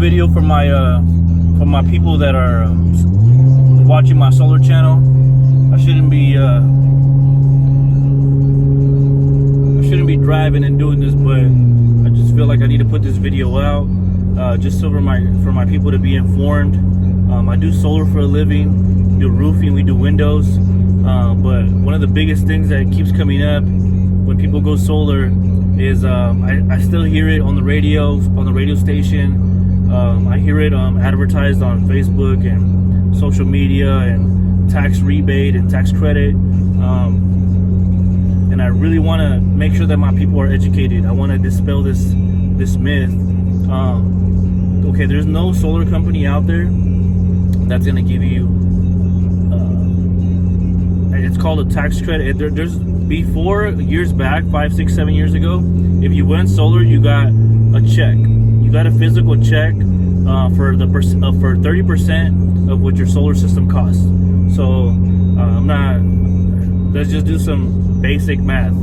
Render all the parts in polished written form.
video for my people that are watching my solar channel. I shouldn't be driving and doing this, but I just feel like I need to put this video out just so for my people to be informed. I do solar for a living, we do roofing, we do windows, but one of the biggest things that keeps coming up when people go solar is I still hear it on the radio station. I hear it advertised on Facebook and social media and tax rebate and tax credit. And I really want to make sure that my people are educated. I want to dispel this myth. Okay, there's no solar company out there that's going to give you, it's called a tax credit. There's before, years back, 5, 6, 7 years ago, if you went solar, you got a check. You got a physical check for 30% of what your solar system costs. So let's just do some basic math.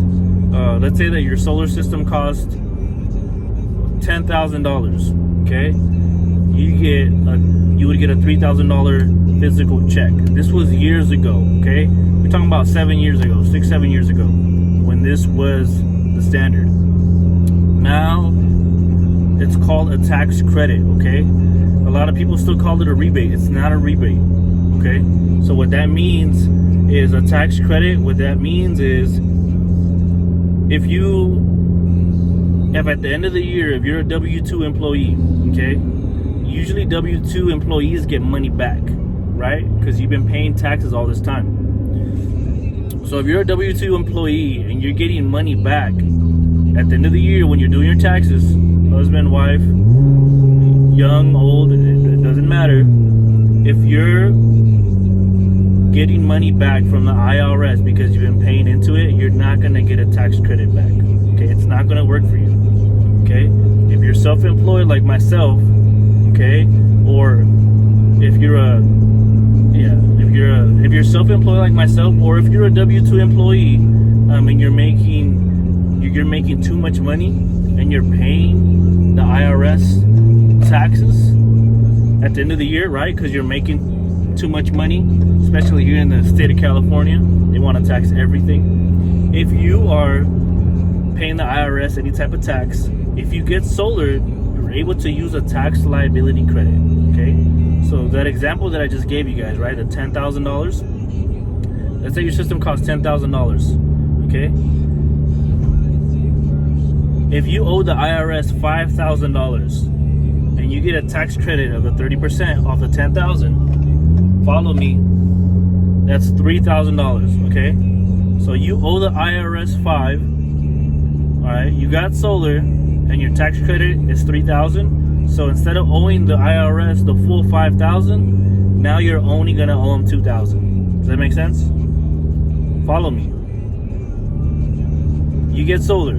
Let's say that your solar system costs $10,000. Okay, you would get a $3,000 physical check. This was years ago. Okay, we're talking about 7 years ago, 6, 7 years ago, when this was the standard. Now it's called a tax credit. Okay, a lot of people still call it a rebate. It's not a rebate. Okay, so what that means is a tax credit. What that means is if at the end of the year, if you're a W-2 employee, okay, usually W-2 employees get money back, right? Because you've been paying taxes all this time. So if you're a W-2 employee and you're getting money back at the end of the year when you're doing your taxes, husband, wife, young, old, it doesn't matter. If you're getting money back from the IRS because you've been paying into it, you're not going to get a tax credit back. Okay, it's not going to work for you. Okay, if you're self-employed like myself, okay, or if you're self-employed like myself, or if you're a W-2 employee, and you're making too much money and you're paying the IRS taxes at the end of the year, right? Because you're making too much money, especially here in the state of California, they want to tax everything. If you are paying the IRS any type of tax, if you get solar, you're able to use a tax liability credit. Okay, so that example that I just gave you guys, right, the $10,000, let's say your system costs $10,000. okay, if you owe the IRS $5,000 and you get a tax credit of the 30% off the $10,000, follow me, that's $3,000. okay, so you owe the IRS $5,000. all right, you got solar and your tax credit is $3,000. So instead of owing the IRS the full $5,000, now you're only gonna owe them $2,000. Does that make sense? Follow me. You get solar,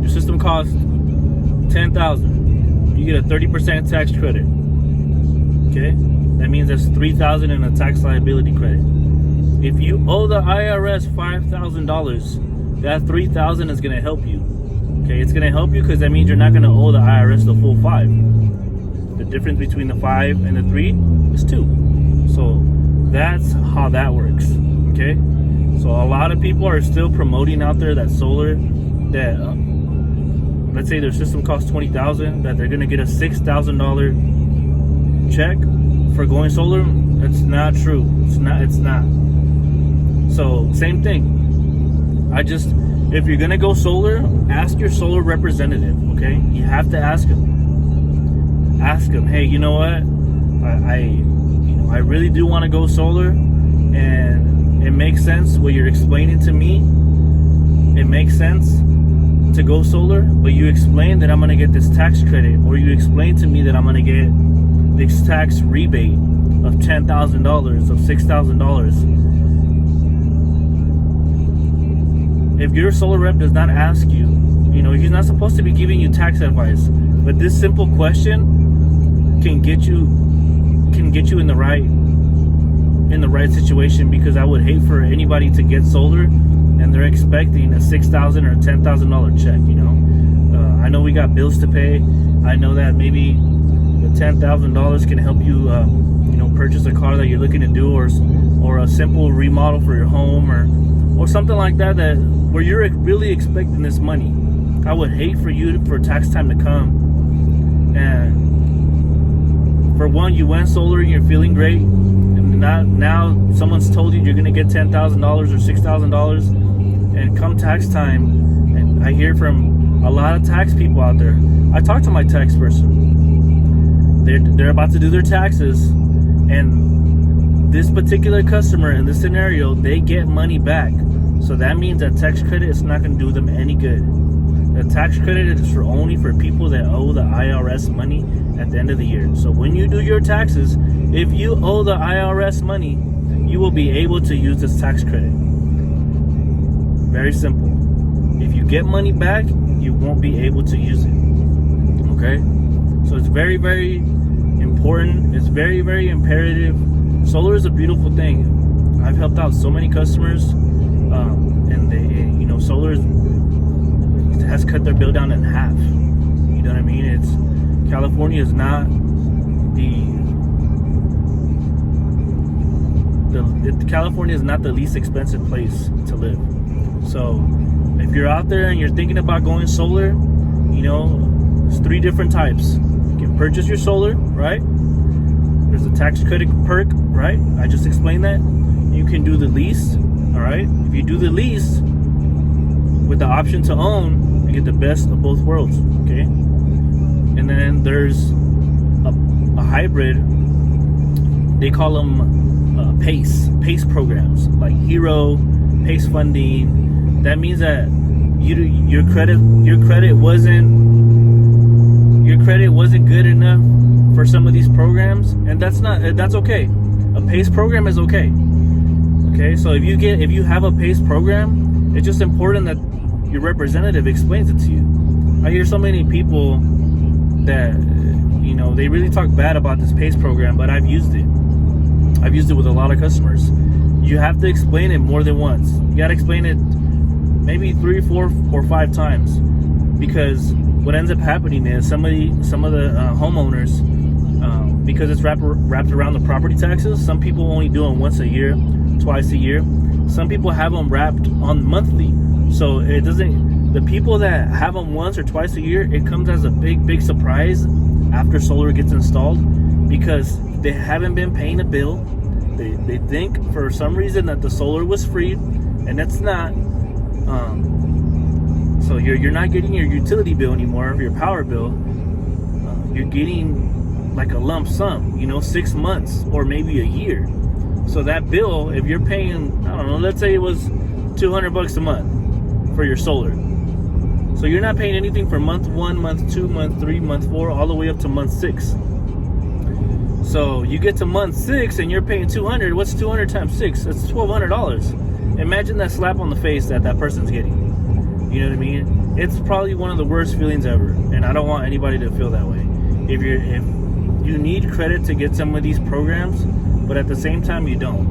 your system costs $10,000. You get a 30% tax credit. Okay, that means that's $3,000 in a tax liability credit. If you owe the IRS $5,000, that $3,000 is gonna help you. Okay, it's gonna help you because that means you're not gonna owe the IRS the full $5,000. The difference between the 5 and the 3 is 2. So that's how that works. Okay, so a lot of people are still promoting out there that solar, that let's say their system costs $20,000, that they're gonna get a $6,000 check for going solar. That's not true. It's not. So same thing. If you're gonna go solar, ask your solar representative. Okay, you have to ask him. Ask him, hey, you know what? I really do want to go solar, and it makes sense what you're explaining to me. It makes sense to go solar, but you explain that I'm gonna get this tax credit, or you explain to me that I'm gonna get this tax rebate of $10,000, of $6,000. If your solar rep does not ask you, he's not supposed to be giving you tax advice, but this simple question can get you in the right situation, because I would hate for anybody to get solar and they're expecting a $6,000 or $10,000 check. I know we got bills to pay. I know that maybe the $10,000 can help you, purchase a car that you're looking to do, or a simple remodel for your home, or something like that where you're really expecting this money. I would hate for tax time to come, and for one, you went solar and you're feeling great, and now someone's told you you're gonna get $10,000 or $6,000, and come tax time, and I hear from a lot of tax people out there. I talked to my tax person. They're about to do their taxes, and this particular customer in this scenario, they get money back. So that means that tax credit is not going to do them any good. The tax credit is only for people that owe the IRS money at the end of the year. So when you do your taxes, if you owe the IRS money, you will be able to use this tax credit. Very simple. If you get money back, you won't be able to use it. Okay? So it's very, very important. It's very, very imperative. Solar is a beautiful thing. I've helped out so many customers, and solar has cut their bill down in half. You know what I mean? California is not California is not the least expensive place to live. So if you're out there and you're thinking about going solar, there's 3 different types. You can purchase your solar, right? There's a tax credit perk, right? I just explained that. You can do the lease, all right? If you do the lease with the option to own, you get the best of both worlds, okay? And then there's a hybrid. They call them PACE programs, like Hero, PACE funding. That means that your credit wasn't good enough for some of these programs, and that's okay. A PACE program is okay. Okay, so if you have a PACE program, it's just important that your representative explains it to you. I hear so many people that they really talk bad about this PACE program, but I've used it. I've used it with a lot of customers. You have to explain it more than once. You got to explain it maybe 3, 4, or 5 times, because what ends up happening is some of the homeowners, because it's wrapped around the property taxes, some people only do them once a year, twice a year. Some people have them wrapped on monthly. So the people that have them once or twice a year, it comes as a big surprise after solar gets installed, because they haven't been paying a bill. They think for some reason that the solar was free, and it's not. So you're not getting your utility bill anymore, your power bill. You're getting like a lump sum, 6 months or maybe a year. So that bill, if you're paying, I don't know, let's say it was $200 a month for your solar. So you're not paying anything for month 1, month 2, month 3, month 4, all the way up to month 6. So you get to month 6 and you're paying $200. What's 200 times 6? That's $1,200. Imagine that slap on the face that person's getting. You know what I mean? It's probably one of the worst feelings ever, and I don't want anybody to feel that way. If you need credit to get some of these programs, but at the same time you don't.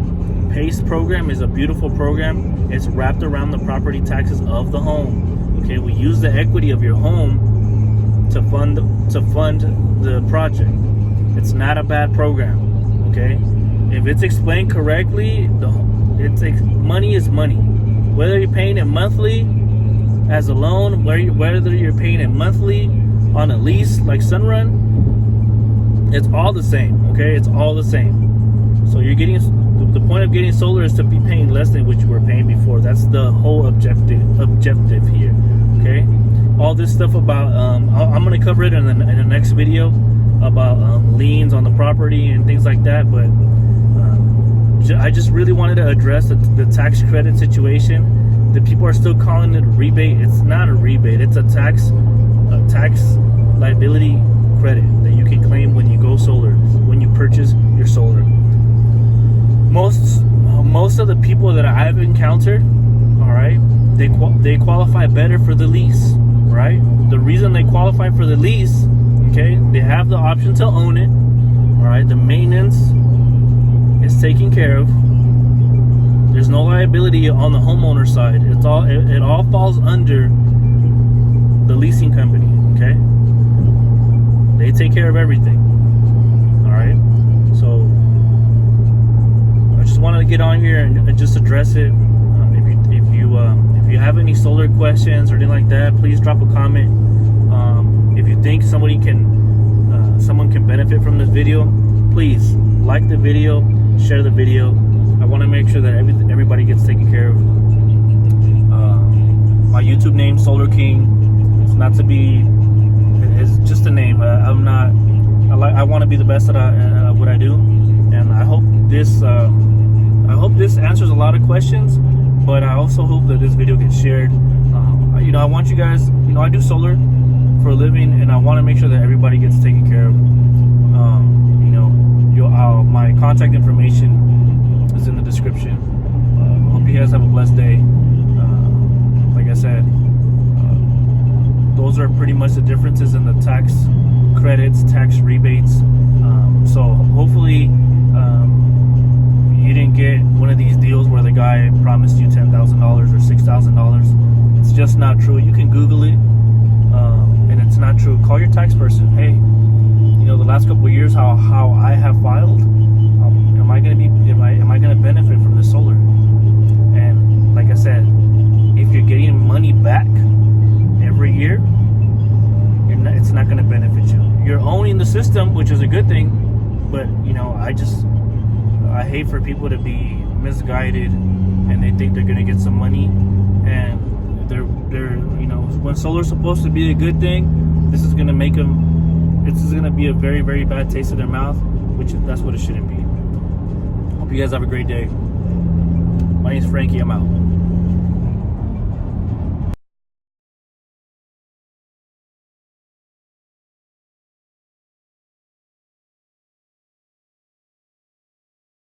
PACE program is a beautiful program. It's wrapped around the property taxes of the home. Okay, we use the equity of your home to fund the project. It's not a bad program. Okay, if it's explained correctly, money is money. Whether you're paying it monthly as a loan, whether you're paying it monthly on a lease like Sunrun, it's all the same. Okay, it's all the same. So you're getting, the point of getting solar is to be paying less than what you were paying before. That's the whole objective here. Okay, all this stuff about I'm gonna cover it in the next video about liens on the property and things like that. But I just really wanted to address the tax credit situation. The people are still calling it a rebate. It's not a rebate. It's a tax liability credit that you can claim when you go solar, when you purchase your solar. Most of the people that I've encountered, all right, they qualify better for the lease, right? The reason they qualify for the lease, okay, they have the option to own it, all right. The maintenance is taken care of. There's no liability on the homeowner side. It all falls under the leasing company. Okay, they take care of everything. All right, so I just wanted to get on here and just address it. If you have any solar questions or anything like that, please drop a comment. If you think someone can benefit from this video, please like the video, share the video. I want to make sure that everybody gets taken care of. My YouTube name, Solar King. It's not to be. It's just a name. I want to be the best at what I do, and I hope this answers a lot of questions. But I also hope that this video gets shared. I want you guys. I do solar for a living, and I want to make sure that everybody gets taken care of. My contact information is in the description. Hope you guys have a blessed day. Like I said, those are pretty much the differences in the tax credits, tax rebates. So hopefully you didn't get one of these deals where the guy promised you $10,000 or $6,000. It's just not true. You can Google it, and it's not true. Call your tax person. Hey, the last couple of years, how I have filed, am I gonna benefit from the solar? And like I said, if you're getting money back every year, it's not gonna benefit you. You're owning the system, which is a good thing, but I hate for people to be misguided and they think they're gonna get some money, and they're when solar's supposed to be a good thing, this is gonna make them. This is gonna be a very, very bad taste in their mouth, that's what it shouldn't be. Hope you guys have a great day. My name's Frankie. I'm out.